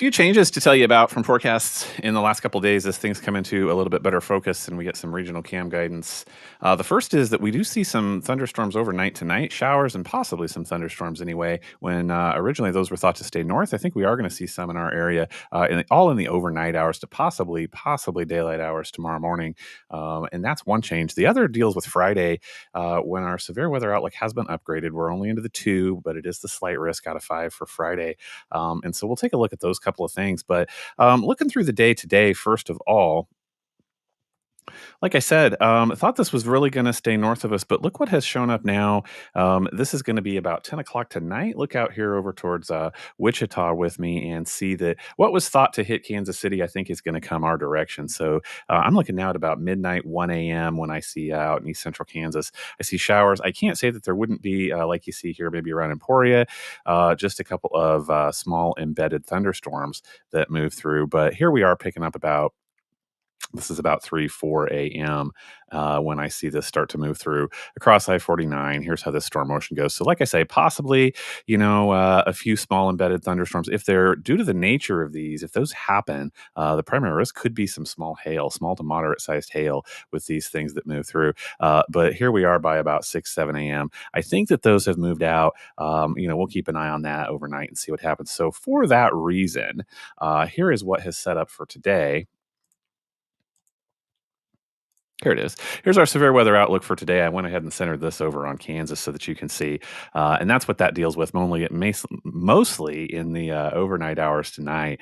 few changes to tell you about from forecasts in the last couple days as things come into a little bit better focus and we get some regional cam guidance. The first is that we do see some thunderstorms overnight tonight, showers and possibly some thunderstorms anyway. When originally those were thought to stay north, I think we are going to see some in our area, all in the overnight hours to possibly daylight hours tomorrow morning. And that's one change. The other deals with Friday, when our severe weather outlook has been upgraded. We're only into the 2, but it is the slight risk out of 5 for Friday. And so we'll take a look at those couple of things. But looking through the day today, first of all, like I said, I thought this was really going to stay north of us, but look what has shown up now. This is going to be about 10 o'clock tonight. Look out here over towards Wichita with me and see that what was thought to hit Kansas City, I think, is going to come our direction. So I'm looking now at about midnight, 1 a.m. when I see out in east central Kansas. I see showers. I can't say that there wouldn't be, like you see here, maybe around Emporia, just a couple of small embedded thunderstorms that move through. But here we are picking up this is about 3, 4 a.m. When I see this start to move through across I-49. Here's how this storm motion goes. So like I say, possibly, a few small embedded thunderstorms. If they're due to the nature of these, if those happen, the primary risk could be some small hail, small to moderate sized hail with these things that move through. But here we are by about 6, 7 a.m. I think that those have moved out. We'll keep an eye on that overnight and see what happens. So for that reason, here is what has set up for today. Here it is. Here's our severe weather outlook for today. I went ahead and centered this over on Kansas so that you can see. And that's what that deals with, mostly in the overnight hours tonight.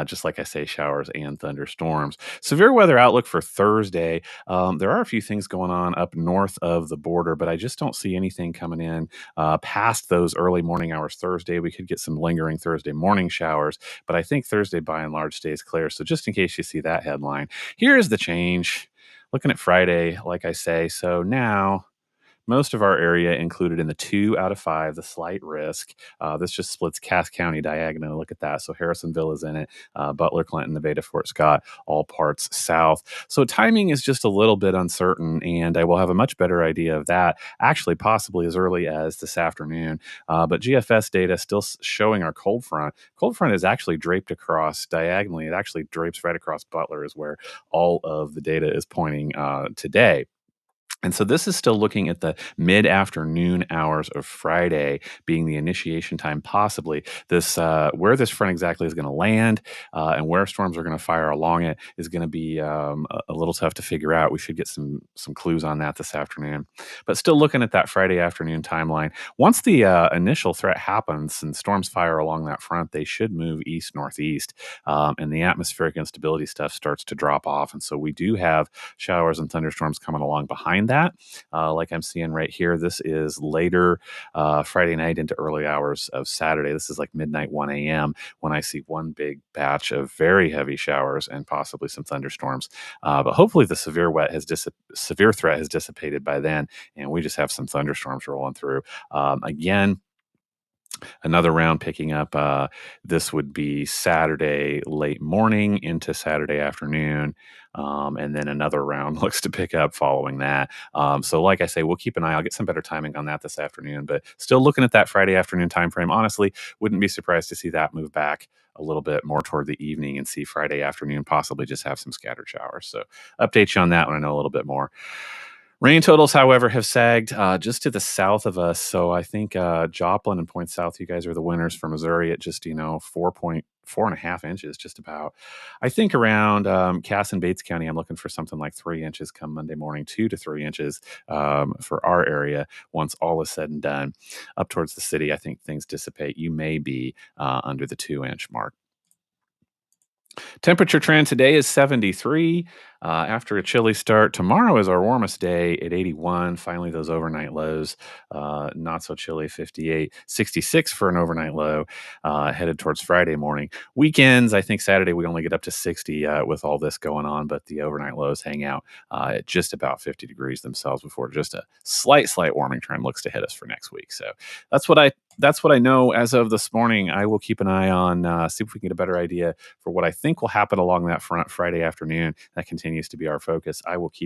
Just like I say, showers and thunderstorms. Severe weather outlook for Thursday. There are a few things going on up north of the border, but I just don't see anything coming in past those early morning hours Thursday. We could get some lingering Thursday morning showers, but I think Thursday by and large stays clear. So just in case you see that headline, here is the change. Looking at Friday, like I say, so now most of our area included in the 2 out of 5, the slight risk. This just splits Cass County diagonally. Look at that. So Harrisonville is in it. Butler, Clinton, Nevada, Fort Scott, all parts south. So timing is just a little bit uncertain, and I will have a much better idea of that actually possibly as early as this afternoon. But GFS data still showing our cold front. Cold front is actually draped across diagonally. It actually drapes right across Butler is where all of the data is pointing today. And so this is still looking at the mid-afternoon hours of Friday being the initiation time, possibly. This where this front exactly is going to land and where storms are going to fire along it is going to be a little tough to figure out. We should get some clues on that this afternoon. But still looking at that Friday afternoon timeline. Once the initial threat happens and storms fire along that front, they should move east-northeast, and the atmospheric instability stuff starts to drop off. And so we do have showers and thunderstorms coming along behind that. Like I'm seeing right here, this is later Friday night into early hours of Saturday. This is like midnight, 1 a.m. when I see one big batch of very heavy showers and possibly some thunderstorms. But hopefully the severe threat has dissipated by then, and we just have some thunderstorms rolling through. Again, another round picking up. This would be Saturday late morning into Saturday afternoon. And then another round looks to pick up following that. So like I say, we'll keep an eye. I'll get some better timing on that this afternoon, but still looking at that Friday afternoon time frame. Honestly, wouldn't be surprised to see that move back a little bit more toward the evening and see Friday afternoon possibly just have some scattered showers. So update you on that when I know a little bit more. Rain totals, however, have sagged just to the south of us. So I think Joplin and Point South, you guys are the winners for Missouri at just, 4.4.5 inches, just about. I think around Cass and Bates County, I'm looking for something like 3 inches come Monday morning, 2 to 3 inches for our area once all is said and done. Up towards the city, I think things dissipate. You may be under the 2-inch mark. Temperature trend today is 73. After a chilly start, tomorrow is our warmest day at 81. Finally, those overnight lows, not so chilly, 58, 66 for an overnight low, headed towards Friday morning. Weekends, I think Saturday we only get up to 60 with all this going on, but the overnight lows hang out at just about 50 degrees themselves before just a slight warming trend looks to hit us for next week. So that's what I know as of this morning. I will keep an eye on, see if we can get a better idea for what I think will happen along that front Friday afternoon. That continues to be our focus. I will keep